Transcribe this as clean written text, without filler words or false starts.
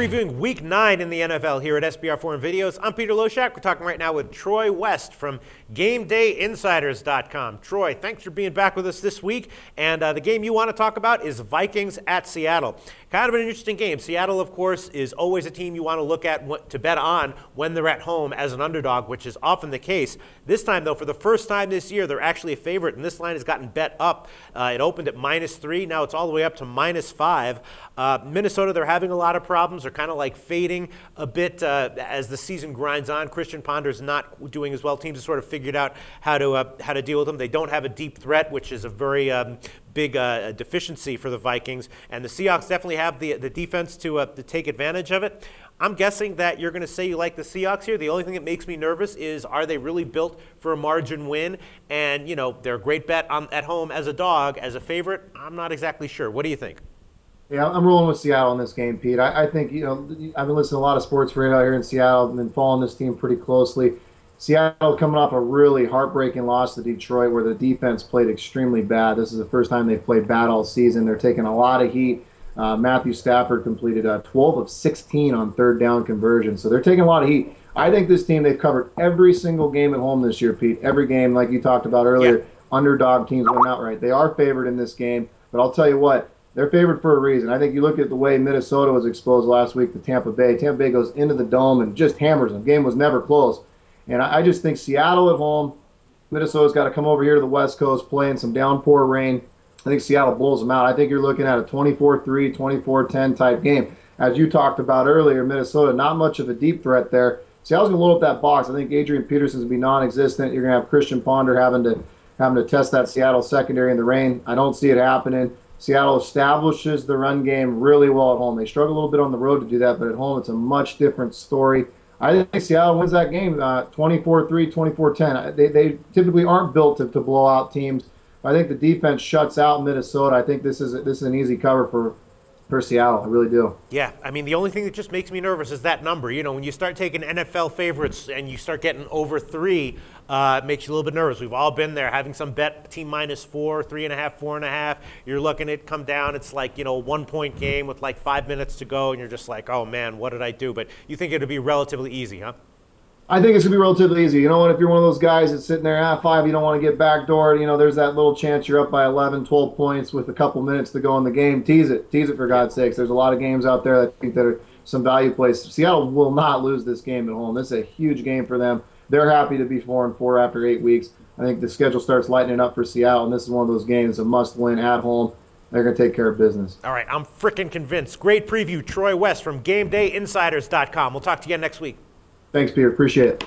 Previewing Week 9 in the NFL here at SBR Foreign Videos. I'm Peter Loshak. We're talking right now with Troy West from GameDayInsiders.com. Troy, thanks for being back with us this week. And the game you want to talk about is Vikings at Seattle. Kind of an interesting game. Seattle, of course, is always a team you want to look at to bet on when they're at home as an underdog, which is often the case. This time, though, for the first time this year, they're actually a favorite, and this line has gotten bet up. It opened at -3. Now it's all the way up to -5. Minnesota, they're having a lot of problems. They're kind of like fading a bit as the season grinds on. Christian Ponder's not doing as well. Teams have sort of figured out how to deal with them. They don't have a deep threat, which is a very big deficiency for the Vikings. And the Seahawks definitely have the defense to take advantage of it. I'm guessing that you're going to say you like the Seahawks here. The only thing that makes me nervous is, are they really built for a margin win? And, you know, they're a great bet at home as a dog. As a favorite, I'm not exactly sure. What do you think? Yeah, I'm rolling with Seattle in this game, Pete. I think, I've been listening to a lot of sports radio out here in Seattle and been following this team pretty closely. Seattle coming off a really heartbreaking loss to Detroit where the defense played extremely bad. This is the first time they've played bad all season. They're taking a lot of heat. Matthew Stafford completed 12 of 16 on third down conversion. So they're taking a lot of heat. I think this team, they've covered every single game at home this year, Pete. Every game, like you talked about earlier, yeah. Underdog teams win outright. They are favored in this game, but I'll tell you what, they're favored for a reason. I think you look at the way Minnesota was exposed last week to Tampa Bay. Tampa Bay goes into the dome and just hammers them. The game was never close. And I just think Seattle at home, Minnesota's got to come over here to the West Coast, play in some downpour rain. I think Seattle blows them out. I think you're looking at a 24-3, 24-10 type game. As you talked about earlier, Minnesota, not much of a deep threat there. Seattle's going to load up that box. I think Adrian Peterson's going to be non-existent. You're going to have Christian Ponder having to test that Seattle secondary in the rain. I don't see it happening. Seattle establishes the run game really well at home. They struggle a little bit on the road to do that, but at home it's a much different story. I think Seattle wins that game 24-3, 24-10. They typically aren't built to blow out teams. I think the defense shuts out Minnesota. I think this is an easy cover for Seattle. I really do. Yeah, I mean, the only thing that just makes me nervous is that number. You know, when you start taking NFL favorites and you start getting over 3, it makes you a little bit nervous. We've all been there, having some bet team -4, 3.5, 4.5. You're looking at it come down. It's like, a 1-point game with like 5 minutes to go, and you're just like, oh man, what did I do? But you think it'll be relatively easy, huh? I think it's going to be relatively easy. You know what? If you're one of those guys that's sitting there at 5, you don't want to get backdoored. There's that little chance you're up by 11, 12 points with a couple minutes to go in the game. Tease it. Tease it, for God's sakes. There's a lot of games out there that I think that are some value plays. Seattle will not lose this game at home. This is a huge game for them. They're happy to be 4-4 after 8 weeks. I think the schedule starts lightening up for Seattle, and this is one of those games, a must-win at home. They're going to take care of business. All right, I'm freaking convinced. Great preview. Troy West from GameDayInsiders.com. We'll talk to you again next week. Thanks, Peter. Appreciate it.